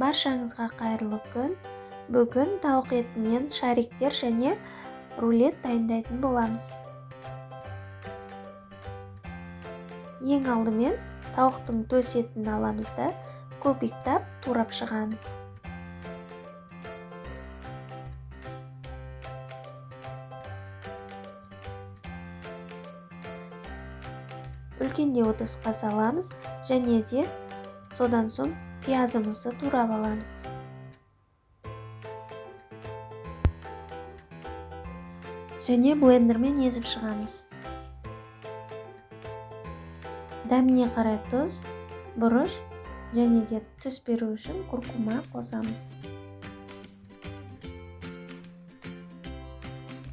Баршаңызға қайырлы күн. Бүгін тауық етінен шариктер және рулет дайындайтын боламыз. Ең алдымен тауықтың төс етін аламыз да көбіктап турап шығамыз. Үлкенде ыдысқа саламыз және де содан соң пиязымызды турап аламыз. Және блендермен езіп шығамыз. Дәміне қарай тұз, бұрыш және де түс беру үшін куркума қосамыз.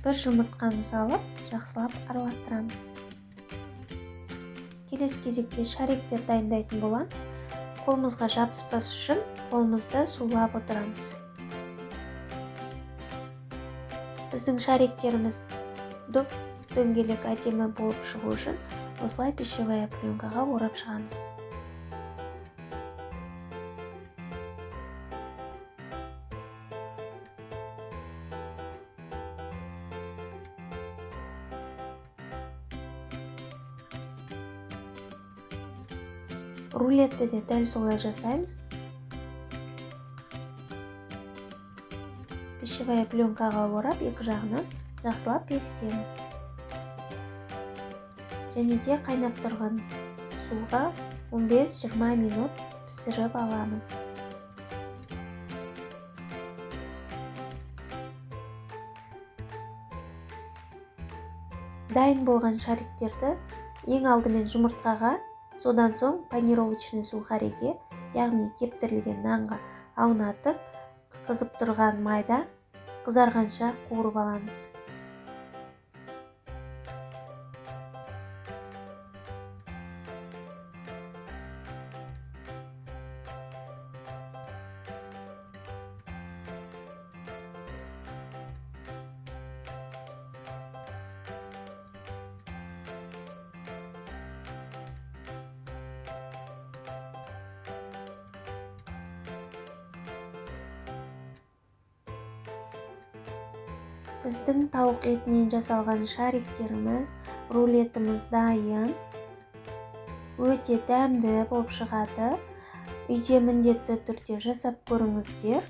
Бір жұмыртқаны салып, жақсылап араластырамыз. Келесі кезекте шариктер дайындайтын боламыз. Қолымызға жабыспас үшін қолымызды сулап отырамыз. Біздің шариктеріміз дөңгелек әдемі болып шығу үшін осылай пищевая пленкаға орап шығамыз. Рулетті де дәл солай жасаймыз. Пищевая пленкаға орап, екі жағынан жақсылап бекітеміз. Және де қайнап тұрған суға 15-20 минут пісіріп аламыз. Дайын болған шариктерді ең алдымен жұмыртқаға, содан соң панировочный сухариге, яғни кептірілген нанға аунатып, қызып тұрған майда қызарғанша қуырып аламыз. Біздің тауық етінен жасалған шариктеріміз, рулетіміз дайын. Өте дәмді болып шығады. Үйде міндетті түрде жасап көріңіздер.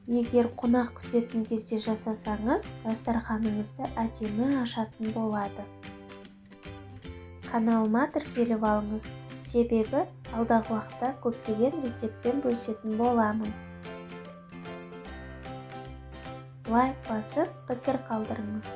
Егер қонақ күтетін кезде жасасаңыз, дастарханыңызды әдемі ашатын болады. Каналыма тіркеліп алыңыз, себебі алдағы уақытта көптеген рецептпен бөлісетін боламын. Лайк басып, пікір қалдырыңыз.